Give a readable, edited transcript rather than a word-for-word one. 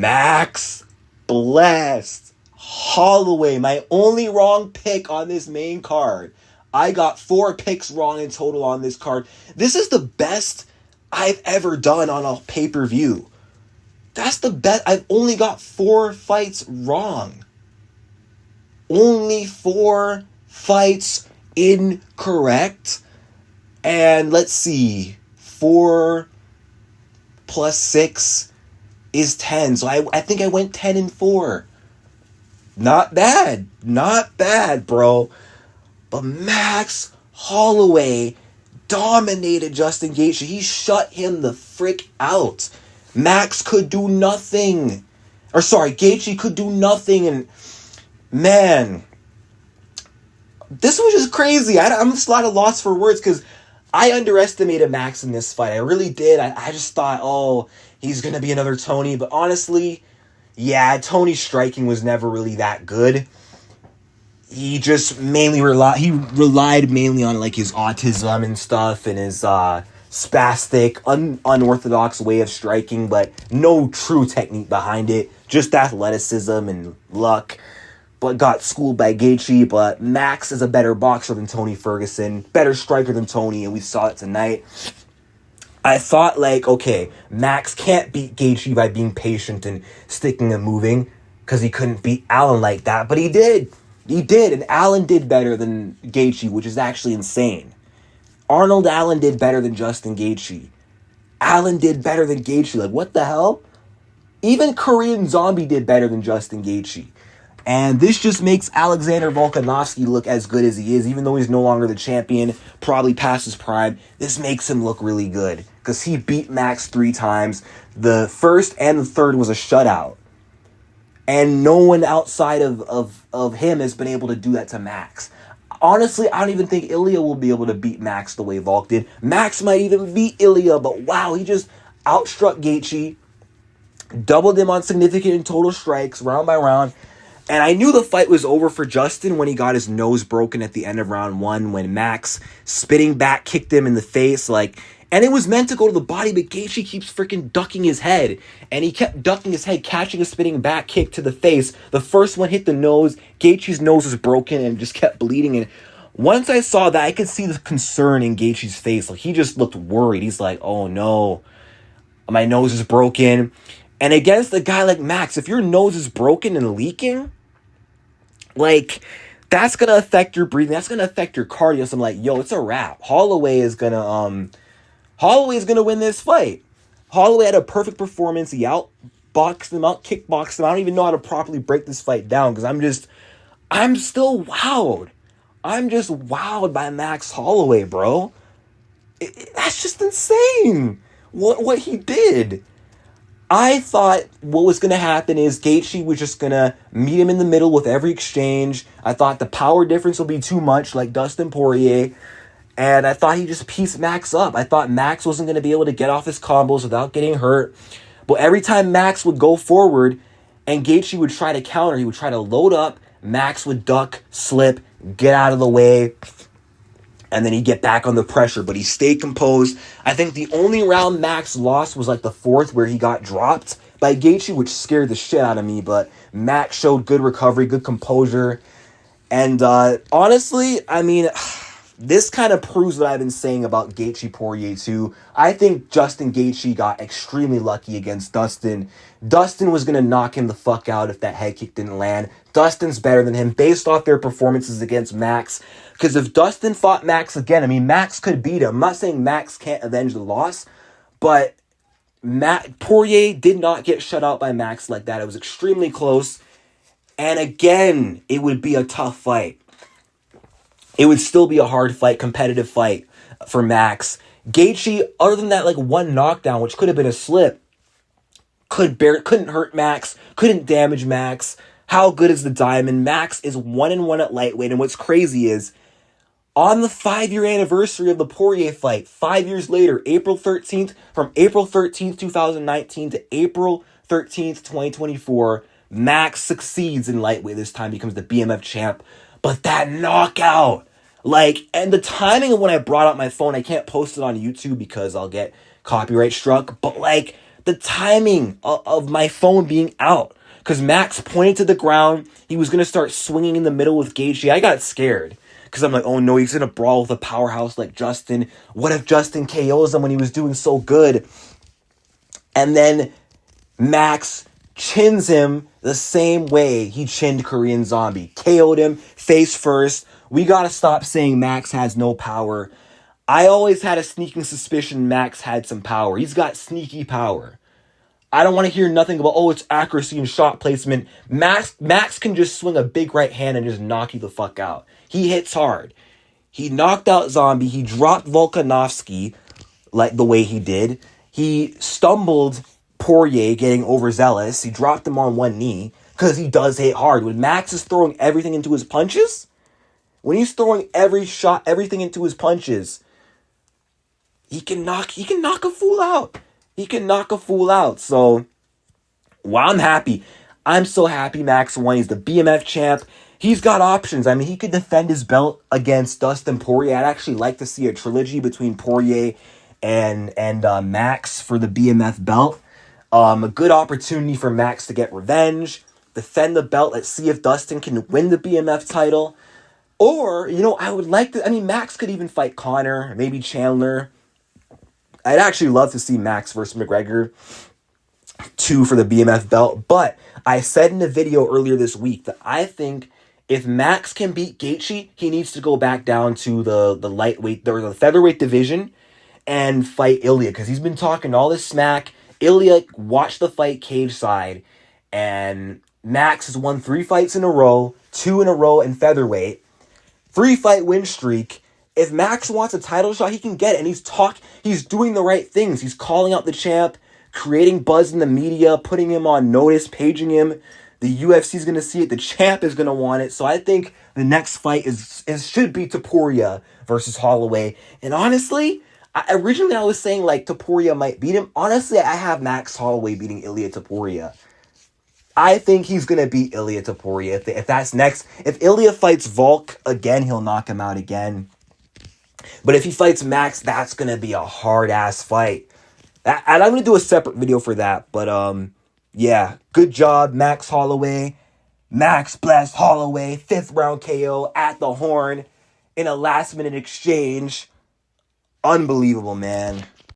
Max blessed Holloway. My only wrong pick on this main card. I got 4 picks wrong in total on this card. This is the best I've ever done on a pay-per-view. That's the best. I've only got 4 fights wrong. Only 4 fights incorrect. And let's see. 4 plus 6 is 10. So I think I went 10-4. Not bad. Not bad, bro. But Max Holloway dominated Justin Gaethje. He shut him the frick out. Max could do nothing. Gaethje could do nothing. And, man, this was just crazy. I'm just a loss for words because I underestimated Max in this fight. I really did. I just thought, oh, he's going to be another Tony. But honestly, yeah, Tony's striking was never really that good. He just mainly relied mainly on like his autism and stuff and his spastic, unorthodox way of striking, but no true technique behind it. Just athleticism and luck. But got schooled by Gaethje. But Max is a better boxer than Tony Ferguson, better striker than Tony, and we saw it tonight. I thought, like, okay, Max can't beat Gaethje by being patient and sticking and moving because he couldn't beat Allen like that, but he did. He did, and Allen did better than Gaethje, which is actually insane. Arnold Allen did better than Justin Gaethje. Allen did better than Gaethje. Like, what the hell? Even Korean Zombie did better than Justin Gaethje. And this just makes Alexander Volkanovski look as good as he is, even though he's no longer the champion, probably past his prime. This makes him look really good because he beat Max 3 times. The first and the third was a shutout. And no one outside of him has been able to do that to Max. Honestly, I don't even think Ilya will be able to beat Max the way Volk did. Max might even beat Ilya, but wow, he just outstruck Gaethje, doubled him on significant and total strikes, round by round. And I knew the fight was over for Justin when he got his nose broken at the end of round 1 when Max spitting back kicked him in the face. And it was meant to go to the body, but Gaethje keeps freaking ducking his head. And he kept ducking his head, catching a spitting back kick to the face. The first one hit the nose. Gaethje's nose was broken and just kept bleeding. And once I saw that, I could see the concern in Gaethje's face. Like, he just looked worried. He's like, oh no, my nose is broken. And against a guy like Max, if your nose is broken and leaking, like, that's going to affect your breathing. That's going to affect your cardio. So I'm like, yo, it's a wrap. Holloway is going to win this fight. Holloway had a perfect performance. He outboxed him, outkickboxed him. I don't even know how to properly break this fight down because I'm still wowed. I'm just wowed by Max Holloway, bro. That's just insane. What he did. I thought what was going to happen is Gaethje was just going to meet him in the middle with every exchange. I thought the power difference will be too much, like Dustin Poirier. And I thought he'd just piece Max up. I thought Max wasn't going to be able to get off his combos without getting hurt. But every time Max would go forward and Gaethje would try to counter, he would try to load up. Max would duck, slip, get out of the way. And then he'd get back on the pressure, but he stayed composed. I think the only round Max lost was like the 4th where he got dropped by Gaethje, which scared the shit out of me. But Max showed good recovery, good composure. And honestly, I mean, this kind of proves what I've been saying about Gaethje Poirier too. I think Justin Gaethje got extremely lucky against Dustin. Dustin was going to knock him the fuck out if that head kick didn't land. Dustin's better than him based off their performances against Max. Because if Dustin fought Max again, I mean, Max could beat him. I'm not saying Max can't avenge the loss, but Poirier did not get shut out by Max like that. It was extremely close. And again, it would be a tough fight. It would still be a hard fight, competitive fight for Max. Gaethje, other than that, like one knockdown, which could have been a slip, couldn't hurt Max, couldn't damage Max. How good is the diamond? Max is 1-1 at lightweight. And what's crazy is, on the 5-year anniversary of the Poirier fight, 5 years later, April 13th, from April 13th, 2019 to April 13th, 2024, Max succeeds in lightweight this time, becomes the BMF champ. But that knockout, and the timing of when I brought out my phone, I can't post it on YouTube because I'll get copyright struck, but the timing of my phone being out. Because Max pointed to the ground. He was going to start swinging in the middle with Gaethje. I got scared. Because I'm like, oh no, he's going to brawl with a powerhouse like Justin. What if Justin KOs him when he was doing so good? And then Max chins him the same way he chinned Korean Zombie. KO'd him face first. We got to stop saying Max has no power. I always had a sneaking suspicion Max had some power. He's got sneaky power. I don't want to hear nothing about, oh, it's accuracy and shot placement. Max can just swing a big right hand and just knock you the fuck out. He hits hard. He knocked out Zombie. He dropped Volkanovski like the way he did. He stumbled Poirier getting overzealous. He dropped him on one knee because he does hit hard. When Max is throwing everything into his punches, when he's throwing everything into his punches, he can knock a fool out. He can knock a fool out. So, wow, I'm happy. I'm so happy Max won. He's the BMF champ. He's got options. I mean, he could defend his belt against Dustin Poirier. I'd actually like to see a trilogy between Poirier and Max for the BMF belt. A good opportunity for Max to get revenge, defend the belt. Let's see if Dustin can win the BMF title. Or, I would like to... I mean, Max could even fight Conor, maybe Chandler. I'd actually love to see Max versus McGregor 2 for the BMF belt. But I said in a video earlier this week that I think if Max can beat Gaethje, he needs to go back down to the lightweight or the featherweight division and fight Ilya, because he's been talking all this smack. Ilya watched the fight cage side, and Max has won 3 fights in a row, 2 in a row in featherweight, 3-fight win streak. If Max wants a title shot, he can get it. And he's doing the right things. He's calling out the champ, creating buzz in the media, putting him on notice, paging him. The UFC's going to see it. The champ is going to want it. So I think the next fight should be Topuria versus Holloway. And honestly, originally I was saying like Topuria might beat him. Honestly, I have Max Holloway beating Ilia Topuria. I think he's going to beat Ilia Topuria. If that's next. If Ilia fights Volk again, he'll knock him out again. But if he fights Max, that's going to be a hard-ass fight. And I'm going to do a separate video for that. But, yeah, good job, Max Holloway. Max blessed Holloway. 5th round KO at the horn in a last-minute exchange. Unbelievable, man.